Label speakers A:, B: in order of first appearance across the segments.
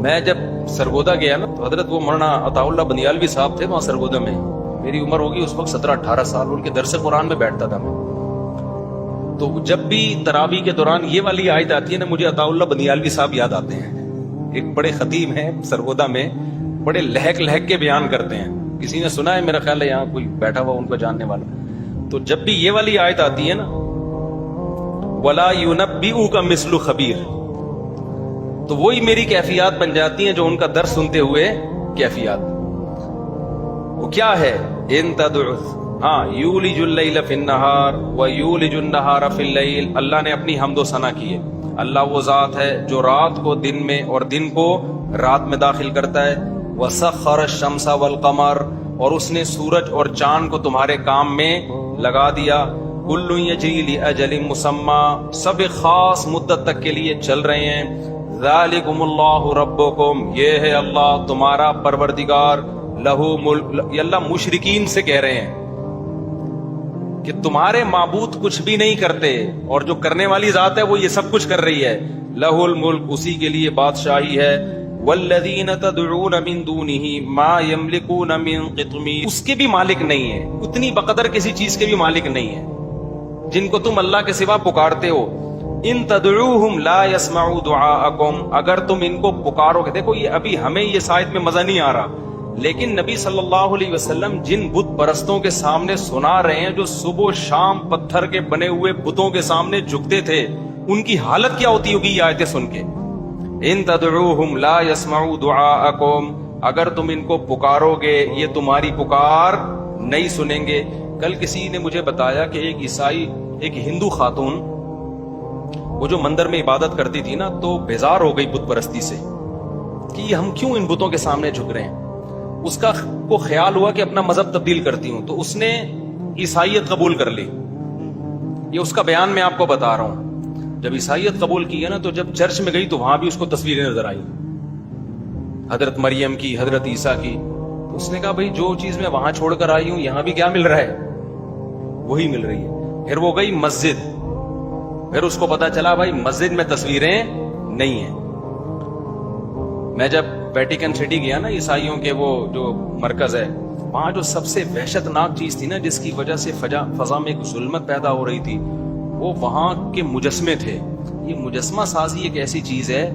A: میں جب سرگودا گیا نا تو حضرت وہ مولانا عطاءاللہ بندیالوی صاحب تھے وہاں سرگودا میں. میری عمر ہوگی اس وقت 17-18 سال. ان کے درس قرآن میں بیٹھتا تھا میں. تو جب بھی تراویح کے دوران یہ والی آیت آتی ہے نا مجھے عطاءاللہ بندیالوی صاحب یاد آتے ہیں. ایک بڑے خطیب ہیں سرگودا میں, بڑے لہک لہک کے بیان کرتے ہیں. کسی نے سنا ہے؟ میرا خیال ہے یہاں کوئی بیٹھا ہوا ان کو جاننے والا. تو جب بھی یہ والی آیت آتی ہے نا وَلَا يُنَبِّئُكَ مِثْلُ خَبِيرٍ, تو وہی میری کیفیات بن جاتی ہیں جو ان کا درس سنتے ہوئے کیفیات. وہ کیا ہے؟ ان تدعو, ہاں, یولج اللیل فی النہار ویولج النہار فی اللیل. اللہ نے اپنی حمد و ثنا کی ہے. اللہ وہ ذات ہے جو رات کو دن میں اور دن کو رات میں داخل کرتا ہے. وسخر الشمس والقمر, اور اس نے سورج اور چاند کو تمہارے کام میں لگا دیا. کل یجری لاجل مسمی, سب خاص مدت تک کے لیے چل رہے ہیں. ذالکم اللہ ربکم, یہ ہے اللہ تمہارا پروردگار. لہو ملک, یہ اللہ مشرکین سے کہہ رہے ہیں کہ تمہارے معبود کچھ بھی نہیں کرتے اور جو کرنے والی ذات ہے وہ یہ سب کچھ کر رہی ہے. لہو الملک, اسی کے لیے بادشاہی ہے. والذین تدعون من دونہ ما یملکون من قطمیر, اس کے بھی مالک نہیں ہے, اتنی بقدر کسی چیز کے بھی مالک نہیں ہے جن کو تم اللہ کے سوا پکارتے ہو. ان تدعوہم لا یسمعوا دعاءکم, اگر تم ان کو پکارو گے. دیکھو یہ ابھی ہمیں یہ آیت میں مزہ نہیں آ رہا, لیکن نبی صلی اللہ علیہ وسلم جن بت پرستوں کے سامنے سنا رہے ہیں جو صبح و شام پتھر کے بنے ہوئے بتوں کے سامنے جھکتے تھے, ان کی حالت کیا ہوتی ہوگی یہ آیتیں سن کے. ان تدعوہم لا یسمعوا دعاءکم, اگر تم ان کو پکارو گے یہ تمہاری پکار نہیں سنیں گے. کل کسی نے مجھے بتایا کہ ایک عیسائی, ایک ہندو خاتون, وہ جو مندر میں عبادت کرتی تھی نا, تو بیزار ہو گئی بت پرستی سے کہ ہم کیوں ان بتوں کے سامنے جھک رہے ہیں. اس کا کو خیال ہوا کہ اپنا مذہب تبدیل کرتی ہوں, تو اس نے عیسائیت قبول کر لی. یہ اس کا بیان میں آپ کو بتا رہا ہوں. جب عیسائیت قبول کی ہے نا, تو جب چرچ میں گئی تو وہاں بھی اس کو تصویریں نظر آئی حضرت مریم کی, حضرت عیسیٰ کی. تو اس نے کہا بھئی جو چیز میں وہاں چھوڑ کر آئی ہوں یہاں بھی کیا مل رہا ہے, وہی مل رہی ہے. پھر وہ گئی مسجد, پھر اس کو پتا چلا بھائی مسجد میں تصویریں نہیں ہیں. میں جب ویٹیکن سٹی گیا نا, عیسائیوں کے وہ جو مرکز ہے, وہاں جو سب سے وحشت ناک چیز تھی نا جس کی وجہ سے فضا میں ایک ظلمت پیدا ہو رہی تھی, وہ وہاں کے مجسمے تھے. یہ مجسمہ سازی ایک ایسی چیز ہے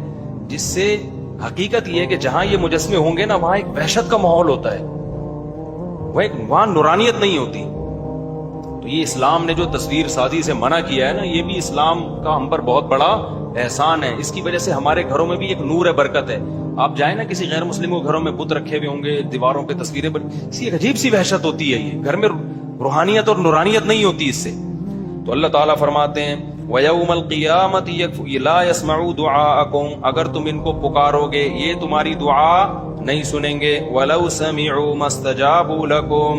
A: جس سے حقیقت یہ ہے کہ جہاں یہ مجسمے ہوں گے نا وہاں ایک وحشت کا ماحول ہوتا ہے, وہاں نورانیت نہیں ہوتی. تو یہ اسلام نے جو تصویر سازی سے منع کیا ہے نا, یہ بھی اسلام کا ہم پر بہت بڑا احسان ہے. اس کی وجہ سے ہمارے گھروں میں بھی ایک نور ہے, برکت ہے. آپ جائیں نا کسی غیر مسلموں کے گھروں میں بت رکھے ہوئے ہوں گے, دیواروں پہ تصویریں, ایک عجیب سی وحشت ہوتی ہے. یہ گھر میں روحانیت اور نورانیت نہیں ہوتی اس سے. تو اللہ تعالیٰ فرماتے ہیں وَيَوْمَ الْقِيَامَةِ لَا يَسْمَعُوا دُعَاءَكُمْ, اگر تم ان کو پکارو گے یہ تمہاری دعا نہیں سنیں گے. وَلَوْ سَمِعُوا مَا اسْتَجَابُوا لَكُمْ,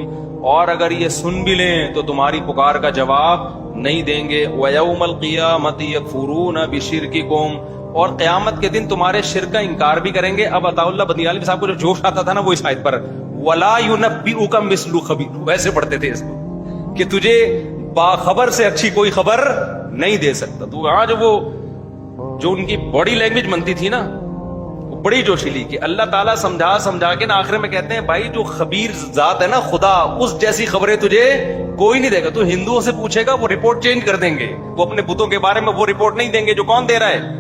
A: اور اگر یہ سن بھی لیں تو تمہاری پکار کا جواب نہیں دیں گے. وَيَوْمَ الْقِيَامَةِ يَكْفُرُونَ بِشِرْكِكُمْ, اور قیامت کے دن تمہارے شرک کا انکار بھی کریں گے. اب عطاءاللہ بندیالوی صاحب کو جو جوش آتا تھا نا وہ اس آیت پر وَلَا يُنَبِّئُكَ مِثْلُ خَبِيرٍ, ویسے پڑھتے تھے اس کو کہ تجھے باخبر سے اچھی کوئی خبر نہیں دے سکتا. تو آج وہ جو ان کی باڈی لینگویج بنتی تھی نا وہ بڑی جوشیلی, کہ اللہ تعالیٰ سمجھا کے نا آخر میں کہتے ہیں بھائی جو خبیر ذات ہے نا خدا, اس جیسی خبریں تجھے کوئی نہیں دے گا. تو ہندوؤں سے پوچھے گا وہ رپورٹ چینج کر دیں گے, وہ اپنے بتوں کے بارے میں وہ رپورٹ نہیں دیں گے جو کون دے رہا ہے,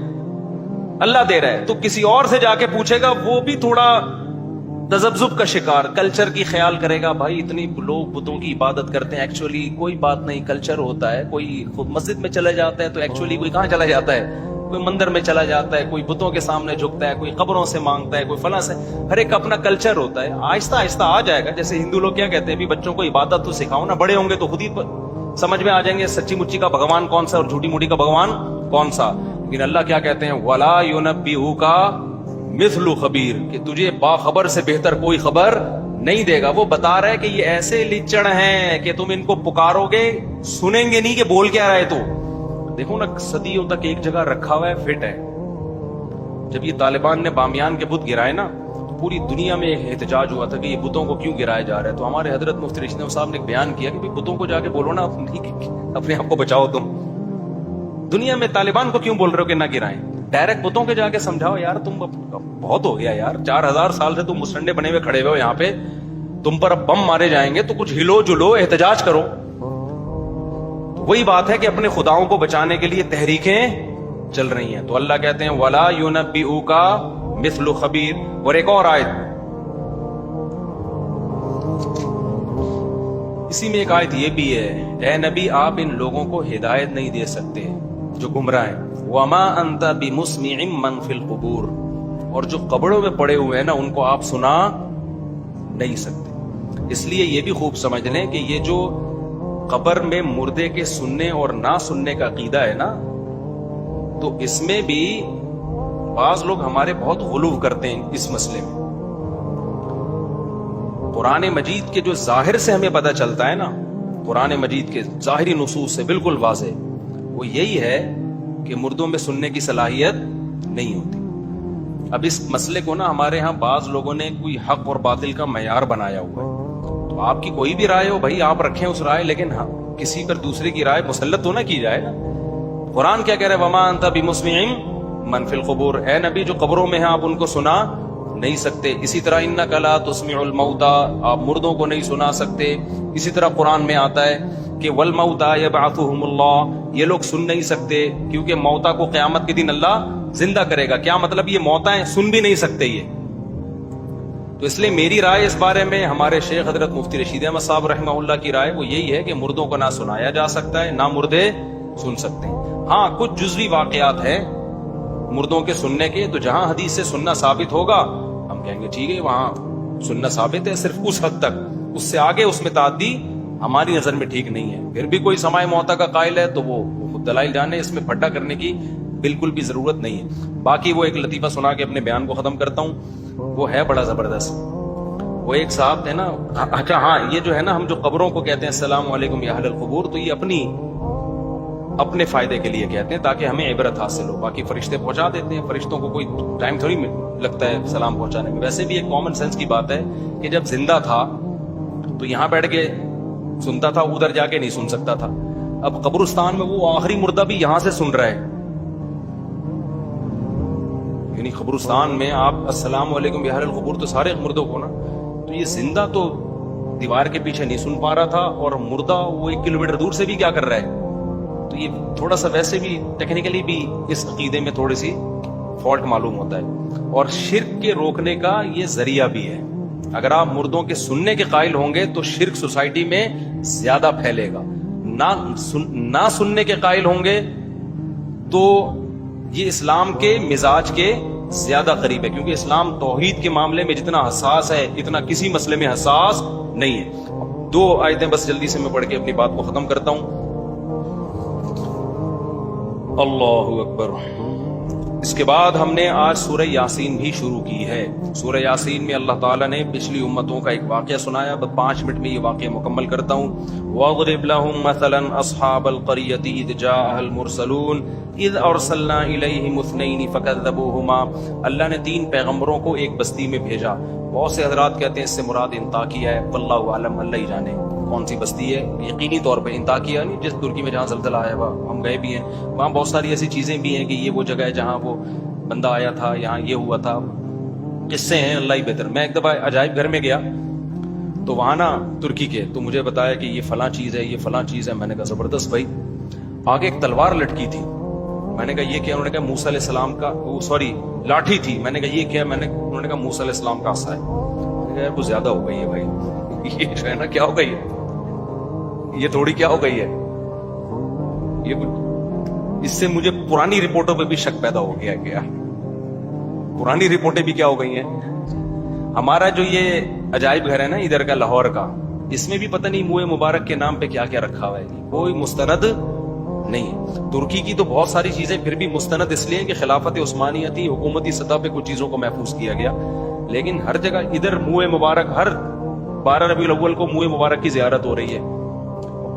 A: اللہ دے رہا ہے. تو کسی اور سے جا کے پوچھے گا وہ بھی تھوڑا تذبذب کا شکار, کلچر کی خیال کرے گا. بھائی اتنی لوگ بتوں کی عبادت کرتے ہیں, ایکچولی کوئی بات نہیں, کلچر ہوتا ہے. کوئی خود مسجد میں چلا جاتا ہے تو ایکچولی کوئی کہاں چلا جاتا ہے, کوئی مندر میں چلا جاتا ہے, کوئی بتوں کے سامنے جھکتا ہے, کوئی قبروں سے مانگتا ہے, کوئی فلاں سے. ہر ایک اپنا کلچر ہوتا ہے. آہستہ آہستہ آ جائے گا. جیسے ہندو لوگ کیا کہتے ہیں, بھی بچوں کو عبادت تو سکھاؤ نا, بڑے ہوں گے تو خود ہی سمجھ میں آ جائیں گے سچی مچی کا بھگوان کون سا اور جھوٹی موٹی کا بھگوان کون سا. لیکن اللہ کیا کہتے ہیں وَلَا يُنَبِّئُكَ مثل خبیر, کہ تجھے باخبر سے بہتر کوئی خبر نہیں دے گا. وہ بتا رہا ہے کہ یہ ایسے لچڑ ہیں کہ تم ان کو پکارو گے سنیں گے نہیں کہ بول کیا رہے. تو دیکھو نا صدیوں تک ایک جگہ رکھا ہوا ہے, فٹ ہے. جب یہ طالبان نے بامیان کے بت گرائے نا تو پوری دنیا میں ایک احتجاج ہوا تھا کہ یہ بتوں کو کیوں گرایا جا رہا ہے. تو ہمارے حضرت مفتی رشید صاحب نے ایک بیان کیا کہ بتوں کو جا کے بولو نا اپنے آپ کو بچاؤ, تم دنیا میں طالبان کو کیوں بول رہے ہو کہ نہ گرائیں. डायरेक्ट बुतों के जाके समझाओ यार, तुम बहुत हो गया यार, 4000 साल से तुम मुसल्ले बने हुए खड़े हुए हो यहाँ पे, तुम पर अब बम मारे जाएंगे तो कुछ हिलो जुलो, एहतजाज करो। तो वही बात है कि अपने खुदाओं को बचाने के लिए तहरीकें चल रही हैं। तो अल्लाह कहते हैं वला युनब्बिउका मिस्लु खबीर। और एक और आयत, इसी में एक आयत ये भी है, ए नबी आप इन लोगों को हिदायत नहीं दे सकते जो गुमराह हैं, वमा अंता बिमुस्मिइम मन फिल कुबूर, और जो कब्रों में पड़े हुए हैं ना उनको आप सुना नहीं सकते। इसलिए ये भी खूब समझ लें कि ये जो कब्र में मुर्दे के सुनने और ना सुनने का अकीदा है ना, तो इसमें भी बाज लोग हमारे बहुत गुलूव करते हैं इस मसले में। कुरान मजीद के जो जाहिर से हमें पता चलता है ना, कुरान मजीद के जाहिरी नुसूस से बिल्कुल वाज़ेह, वो यही है कि मुर्दों में सुनने की सलाहियत नहीं होती। अब इस मसले को ना हमारे यहाँ बाज लोगों ने कोई हक और बातिल का मयार बनाया हुआ है। तो आपकी कोई भी राय हो भाई, आप रखें उस राय, लेकिन हाँ किसी पर दूसरे की राय मुसल्लत तो ना की जाए ना। कुरान क्या कह रहा है, वमा अंता बिमुस्मिइम मन फिल कुबूर, ए नबी जो कब्रों में हैं आप उनको सुना नहीं सकते। इसी तरह इन्नका ला तुस्मिउल मौता, आप मुर्दों को नहीं सुना सकते। इसी तरह कुरान में आता है कि वल मौता यबअथुहुमुल्लाह, ये लोग सुन नहीं सकते क्योंकि मौता को क़यामत के दिन अल्लाह जिंदा करेगा। क्या मतलब, ये मौताएं सुन भी नहीं सकते ये। तो इसलिए मेरी राय इस बारे में, हमारे शेख हजरत मुफ्ती रशीद अहमद साहब रहमहुल्लाह की राय वो यही है कि मुर्दों को ना सुनाया जा सकता है, ना मुर्दे सुन सकते हैं। हाँ कुछ जुज़वी वाक़यात है मुर्दों के सुनने के, तो जहां हदीस से सुनना साबित होगा हम कहेंगे ठीक है वहां सुनना साबित है, सिर्फ उस हद तक, उससे आगे उसमें ताद्दी हमारी नजर में ठीक नहीं है। फिर भी कोई समाए मौता का कायल है तो वो खुद दलाइल जाने, इसमें फड्डा करने की बिल्कुल भी जरूरत नहीं है। बाकी वो एक लतीफा सुना के अपने बयान को खत्म करता हूँ, वो है बड़ा जबरदस्त। वो एक साहब थे ना, अच्छा हाँ, ये जो है ना हम जो कब्रों को कहते हैं अस्सलामु अलैकुम या अहलल कुबूर, तो ये अपने फायदे के लिए कहते हैं ताकि हमें इबरत हासिल हो। बाकी फरिश्ते पहुंचा देते हैं, फरिश्तों को कोई टाइम थोड़ी लगता है सलाम पहुंचाने में। वैसे भी एक कॉमन सेंस की बात है कि जब जिंदा था तो यहां बैठ के सुनता था, उधर जाके नहीं सुन सकता था। अब कब्रिस्तान में वो आखिरी मुर्दा भी यहां से सुन रहा है, यानी कब्रिस्तान में आप अस्सलामु अलैकुम या अहलल कुबूर तो सारे मुर्दों को ना, तो ये जिंदा तो दीवार के पीछे नहीं सुन पा रहा था, और मुर्दा वो 1 किलोमीटर दूर से भी क्या कर रहा है। तो ये थोड़ा सा वैसे भी टेक्निकली भी इस अकीदे में थोड़ी सी फॉल्ट मालूम होता है, और शिर्क के रोकने का ये जरिया भी है। अगर आप मुर्दों के सुनने के कायल होंगे तो शिर्क सोसाइटी में ज्यादा फैलेगा, ना सुनने के कायल होंगे तो ये इस्लाम के मिजाज के ज्यादा करीब है, क्योंकि इस्लाम तौहीद के मामले में जितना हसास है इतना किसी मसले में हसास नहीं है। 2 आयतें बस जल्दी से मैं पढ़ के अपनी बात को खत्म करता हूं। अल्लाहु अकबर। इसके बाद हमने आज सूरह यासीन भी शुरू की है। सूरह यासीन में अल्लाह ताला ने पिछली उम्मतों का एक वाक़या सुनाया। बस 5 मिनट में ये वाक़या मुकम्मल करता हूँ। वज़रिब लहुम मसलन अस्हाबल क़रियति इज़ जाअहल मुरसलून इज़ अरसलना इलैहिम इस्नैनि फ़कज़्ज़बूहुमा। अल्लाह ने 3 पैगम्बरों को एक बस्ती में भेजा। बहुत से हज़रात कहते हैं इससे मुराद इंताकिया है, वल्लाहु आलम, अल्लाह ही जाने कौन सी बस्ती है। यकीनी तौर पर इंताकिया नहीं, जिस तुर्की में जहाँ ज़ल्ज़ला आया हुआ हम गए भी हैं, वहाँ बहुत सारी ऐसी चीज़ें भी हैं कि ये वो जगह है जहाँ वो बंदा आया था, यहाँ ये हुआ था, किस्से हैं, अल्लाह ही बेहतर। मैं एक दफ़ा अजायब घर में गया तो वहाँ ना तुर्की के, तो मुझे बताया कि ये फलां चीज़ है, ये फलां चीज़ है। मैंने कहा ज़बरदस्त भाई। आगे एक तलवार लटकी थी। मैंने कहा ये क्या? उन्होंने कहा मूसा अलैहिस्सलाम का, सॉरी लाठी थी। मैंने कहा ये क्या? उन्होंने कहा मूसा अलैहिस्सलाम का आसा है। मैंने कहा कुछ ज्यादा हो गई है भाई, ये जो है ना क्या हो गई है, ये थोड़ी क्या हो गई है, ये कुछ, इससे मुझे पुरानी रिपोर्टों पे भी शक पैदा हो गया कि यार पुरानी रिपोर्टें भी क्या हो गई हैं। हमारा जो ये अजायब घर है ना इधर का, लाहौर का, इसमें भी पता नहीं मुए मुबारक के नाम पे क्या क्या रखा हुआ है, कोई मुस्तनद नहीं है। तुर्की की तो बहुत सारी चीजें फिर भी मुस्तनद इसलिए कि खिलाफत उस्मानिया थी, हुकूमती सतह पे कुछ चीजों को महफूज किया गया, लेकिन हर जगह इधर मुए मुबारक, हर 12 रबीउल अव्वल को मुए मुबारक की जियारत हो रही है।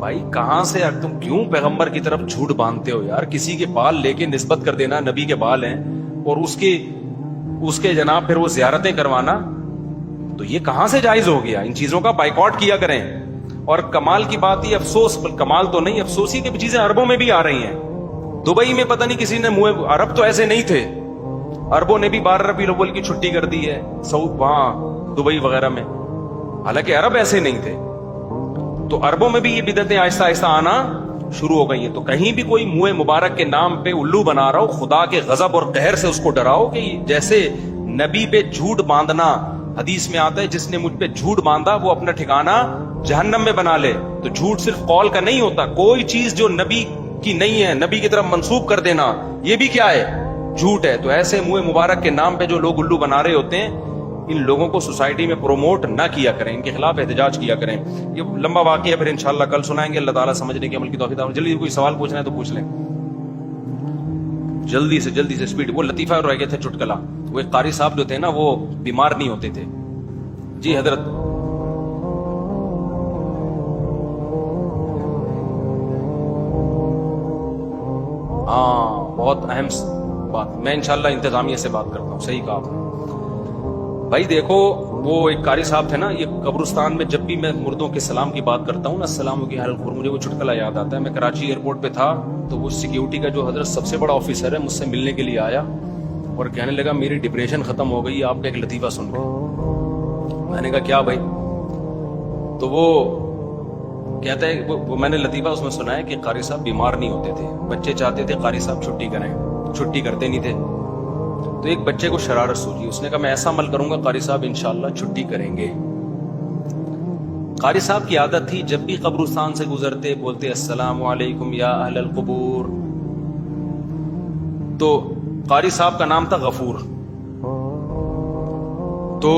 A: भाई कहां से तुम क्यों पैगंबर की तरफ झूठ बांधते हो यार? किसी के बाल लेके निस्बत कर देना नबी के बाल हैं, और उसके जनाब फिर वो जियारतें करवाना, तो ये कहां से जायज हो गया? इन चीजों का बाइकआउट किया करें। और कमाल की बात ही, अफसोस, कमाल तो नहीं, अफसोसी की चीजें अरबों में भी आ रही हैं। दुबई में पता नहीं किसी ने मुंह, अरब तो ऐसे नहीं थे, अरबों ने भी 12 रबीउल अव्वल की छुट्टी कर दी है सऊद वहां दुबई वगैरह में, हालांकि अरब ऐसे नहीं थे। तो अरबों में भी ये बिदतें आहिस्ता आहिस्ता आना शुरू हो गई है। तो कहीं भी कोई मुंह मुबारक के नाम पे उल्लू बना रहा हो, खुदा के गजब और कहर से उसको डराओ कि जैसे नबी पे झूठ बांधना, हदीस में आता है जिसने मुझ पे झूठ बांधा वो अपना ठिकाना जहन्नम में बना ले। तो झूठ सिर्फ कौल का नहीं होता, कोई चीज जो नबी की नहीं है नबी की तरफ मंसूब कर देना, ये भी क्या है, झूठ है। तो ऐसे मुंह मुबारक के नाम पे जो लोग उल्लू बना रहे होते हैं, इन लोगों को सोसाइटी में प्रोमोट ना किया करें, इनके खिलाफ एहतजाज किया करें। ये लंबा वाकया फिर इंशाल्लाह कल सुनाएंगे। अल्लाह ताला समझने की अमल की तौफीक दें। जल्दी कोई सवाल पूछना है तो पूछ लें, जल्दी से स्पीड। वो लतीफा रह गए थे चुटकला, वो एक कारी साहब जो थे ना वो बीमार नहीं होते थे। जी हजरत, हाँ बहुत अहम बात, मैं इंशाल्लाह इंतजामिया से बात करता हूँ। सही कहा आपने भाई। देखो वो एक कारी साहब थे ना, ये कब्रिस्तान में जब भी मैं मुर्दों के सलाम की बात करता हूँ ना, सलाम की हाल, मुझे वो चुटकला याद आता है। मैं कराची एयरपोर्ट पे था तो वो सिक्योरिटी का जो हजरत सबसे बड़ा ऑफिसर है मुझसे मिलने के लिए आया और कहने लगा मेरी डिप्रेशन खत्म हो गई आपका एक लतीफा सुन के। मैंने कहा क्या भाई? तो वो कहता है वो मैंने लतीफा उसमें सुना है कि कारी साहब बीमार नहीं होते थे, बच्चे चाहते थे कारी साहब छुट्टी करें, छुट्टी करते नहीं थे। तो एक बच्चे को शरारत सूझी, उसने कहा मैं ऐसा अमल करूंगा कारी साहब इंशाल्लाह छुट्टी करेंगे। कारी साहब की आदत थी जब भी कब्रिस्तान से गुजरते बोलते अस्सलामु अलैकुम या अहलल कुबूर। तो कारी साहब का नाम था गफूर। तो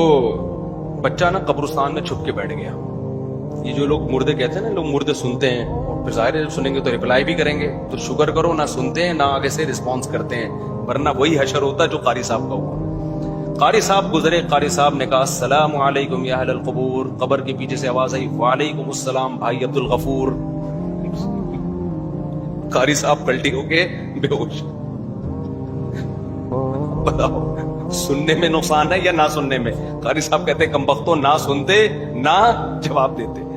A: बच्चा ना कब्रिस्तान में छुप के बैठ गया। ये जो लोग मुर्दे कहते हैं ना, लोग मुर्दे सुनते हैं और फिर जाहिर है सुनेंगे तो रिप्लाई भी करेंगे, तो शुक्र करो ना सुनते हैं ना आगे से रिस्पॉन्स करते हैं, वरना वही हशर होता जो कारी साहब का हुआ। कारी साहब गुजरे, कारी साहब ने कहा अस्सलामु अलैकुम या अहलल क़ुबूर। कब्र के पीछे से आवाज आई वालेकुम अस्सलाम भाई अब्दुल गफूर। कारी साहब पलटी होके बेहोश। बताओ सुनने में नुकसान है या ना सुनने में? कारी साहब कहते कमबख्तो ना सुनते ना जवाब देते।